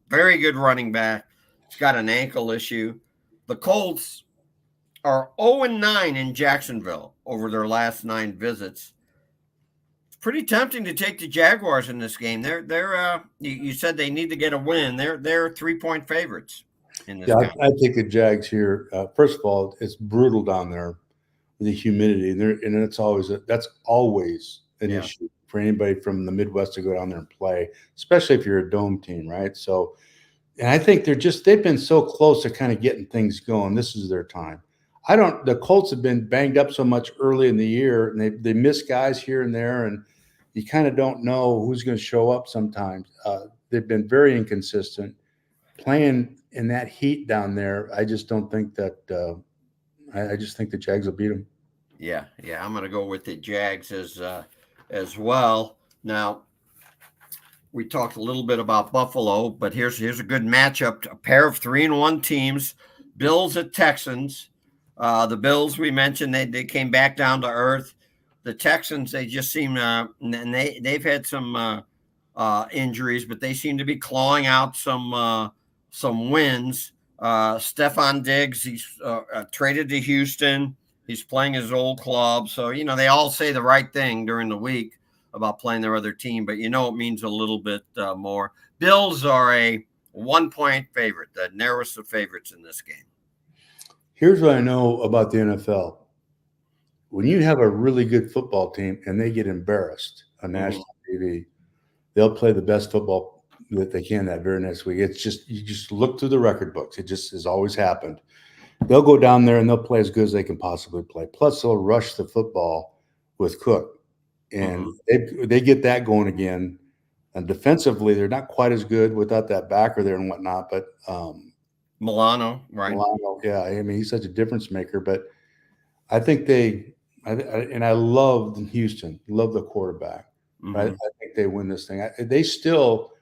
Very good running back. He's got an ankle issue. The Colts are 0-9 in Jacksonville over their last 9 visits. It's pretty tempting to take the Jaguars in this game. You said they need to get a win. They're 3-point favorites in this game. I take the Jags here. First of all, it's brutal down there with the humidity, and that's always an issue for anybody from the Midwest to go down there and play, especially if you're a dome team, right? So, and I think they've been so close to kind of getting things going. This is their time. The Colts have been banged up so much early in the year, and they miss guys here and there, and you kind of don't know who's going to show up sometimes. They've been very inconsistent. Playing in that heat down there, I just don't think that I just think the Jags will beat them. Yeah, I'm going to go with the Jags as well. Now, we talked a little bit about Buffalo, but here's a good matchup. A pair of 3-1 teams, Bills at Texans. The Bills, we mentioned, they came back down to earth. The Texans, they just seem and they've had some injuries, but they seem to be clawing out some wins. Stephon Diggs, he's traded to Houston. He's playing his old club. So, they all say the right thing during the week about playing their other team, but it means a little bit more. Bills are a 1-point favorite, the narrowest of favorites in this game. Here's what I know about the NFL. When you have a really good football team and they get embarrassed on national TV, they'll play the best football that they can that very next week. It's just, you just look through the record books. It just has always happened. They'll go down there and they'll play as good as they can possibly play. Plus, they'll rush the football with Cook. And they get that going again. And defensively, they're not quite as good without that backer there and whatnot. But Milano, right? Milano, yeah. I mean, he's such a difference maker. But I think I love Houston. Love the quarterback. I think they win this thing. They still,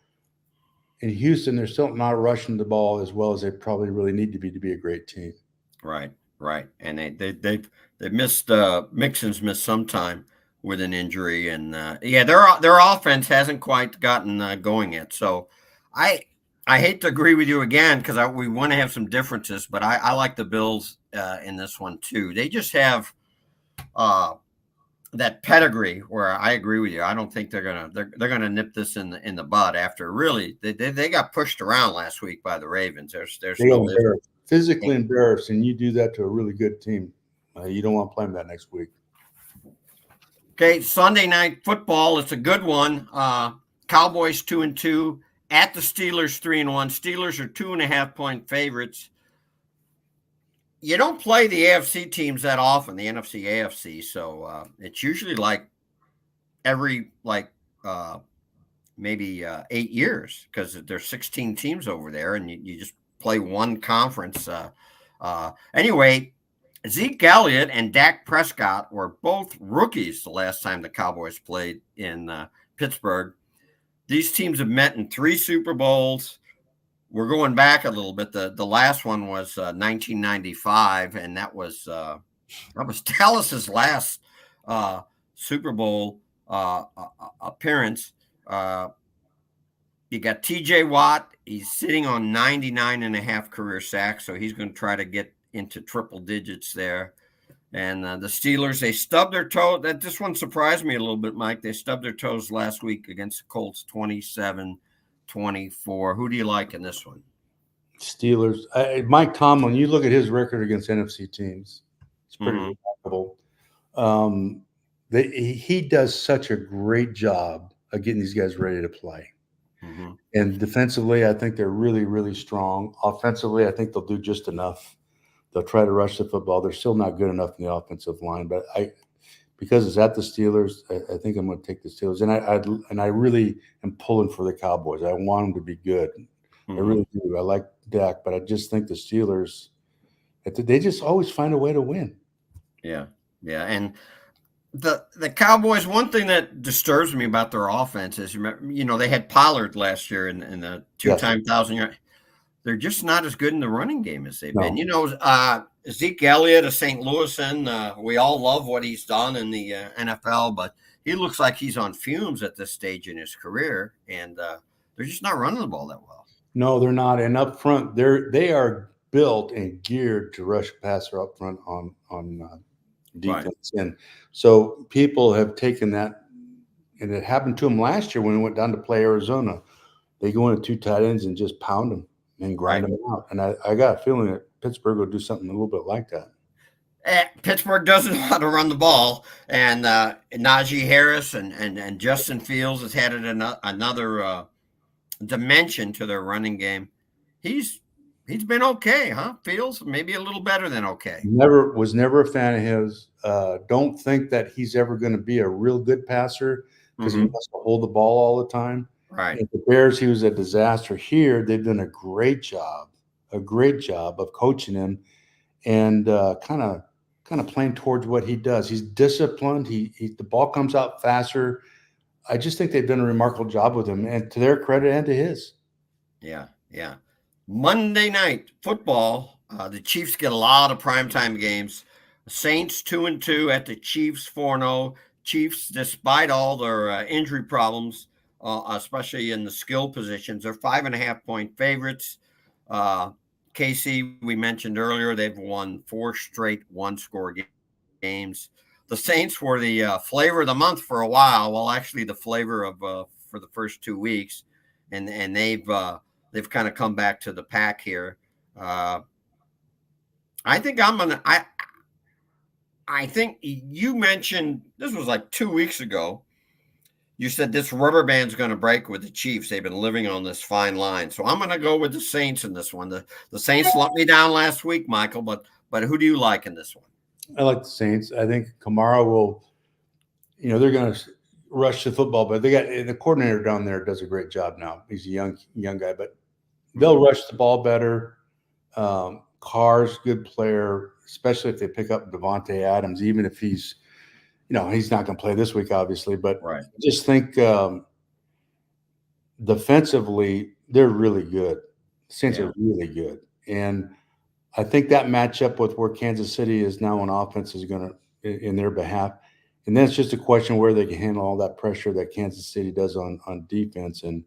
in Houston, they're still not rushing the ball as well as they probably really need to be a great team. Right. And they've missed Mixon's missed some time with an injury, and their offense hasn't quite gotten going yet. So I hate to agree with you again because we want to have some differences, but I like the Bills in this one too. They just have that pedigree where I agree with you. I don't think they're gonna nip this in the bud after really they got pushed around last week by the Ravens. There's no physically embarrassed, and you do that to a really good team. You don't want to play them that next week. Okay, Sunday night football. It's a good one. Cowboys 2-2 at the Steelers 3-1. Steelers are 2.5-point favorites. You don't play the AFC teams that often, the NFC, AFC. So it's usually every maybe 8 years because there's 16 teams over there, and you just play one conference. Anyway. Zeke Elliott and Dak Prescott were both rookies the last time the Cowboys played in Pittsburgh. These teams have met in 3 Super Bowls. We're going back a little bit. The last one was 1995, and that was Dallas's last Super Bowl appearance. You got T.J. Watt. He's sitting on 99.5 career sacks, so he's going to try to get into triple digits there. And the Steelers, they stubbed their toe. This one surprised me a little bit, Mike. They stubbed their toes last week against the Colts 27-24. Who do you like in this one? Steelers. Mike Tomlin, you look at his record against NFC teams. It's pretty remarkable. He does such a great job of getting these guys ready to play. And defensively, I think they're really, really strong. Offensively, I think they'll do just enough. They'll try to rush the football. They're still not good enough in the offensive line, but because it's at the Steelers, I think I'm going to take the Steelers. And I really am pulling for the Cowboys. I want them to be good. I really do. I like Dak, but I just think the Steelers, they just always find a way to win. Yeah. And the Cowboys, one thing that disturbs me about their offense is, they had Pollard last year in the 2-time 1,000-yard. They're just not as good in the running game as they've been. Zeke Elliott of St. Louis, and we all love what he's done in the NFL, but he looks like he's on fumes at this stage in his career, and they're just not running the ball that well. No, they're not. And up front, they are built and geared to rush passer up front on defense. Right. And so people have taken that, and it happened to them last year when we went down to play Arizona. They go into 2 tight ends and just pound them and grind them out. And I got a feeling that Pittsburgh will do something a little bit like that. Pittsburgh doesn't know how to run the ball, and Najee Harris and Justin Fields has added another dimension to their running game. He's been okay, huh? Fields maybe a little better than okay. Was never a fan of his. Don't think that he's ever going to be a real good passer because he wants to hold the ball all the time. Right. At the Bears, he was a disaster. Here, they've done a great job of coaching him and kind of playing towards what he does. He's disciplined. The ball comes out faster. I just think they've done a remarkable job with him, and to their credit and to his. Yeah. Monday night football. The Chiefs get a lot of primetime games. Saints 2-2 at the Chiefs 4-0. Chiefs, despite all their injury problems, especially in the skill positions, they're 5.5-point favorites. KC, we mentioned earlier, they've won 4 straight one-score games. The Saints were the flavor of the month for a while. Well, actually, the flavor of for the first 2 weeks, and they've kind of come back to the pack here. I think I think you mentioned this was like 2 weeks ago. You said this rubber band's going to break with the Chiefs. They've been living on this fine line. So I'm going to go with the Saints in this one. The Saints let me down last week, Michael, but who do you like in this one? I like the Saints. I think Kamara will, they're going to rush the football, but they got the coordinator down there does a great job now. He's a young guy, but they'll rush the ball better. Carr's good player, especially if they pick up Devontae Adams, even if he's not going to play this week, obviously, but I just think defensively, they're really good. The Saints are really good. And I think that matchup with where Kansas City is now on offense is going to, in their behalf. And then it's just a question where they can handle all that pressure that Kansas City does on defense. And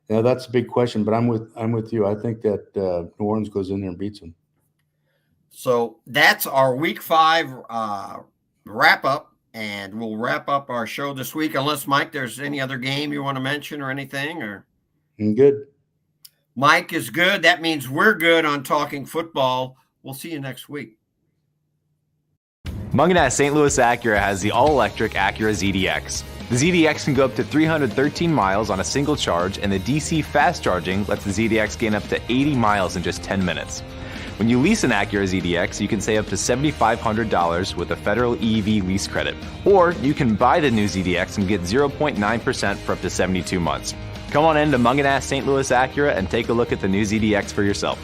that's a big question, but I'm with you. I think that New Orleans goes in there and beats them. So that's our Week 5 wrap up. And we'll wrap up our show this week, unless, Mike, there's any other game you want to mention or anything. Or I'm good. Mike is good. That means we're good on talking football. We'll see you next week. Munganat St. Louis Acura has the all-electric Acura ZDX. The ZDX can go up to 313 miles on a single charge, and the DC fast charging lets the ZDX gain up to 80 miles in just 10 minutes. When you lease an Acura ZDX, you can save up to $7,500 with a federal EV lease credit. Or you can buy the new ZDX and get 0.9% for up to 72 months. Come on in to Munganat St. Louis Acura and take a look at the new ZDX for yourself.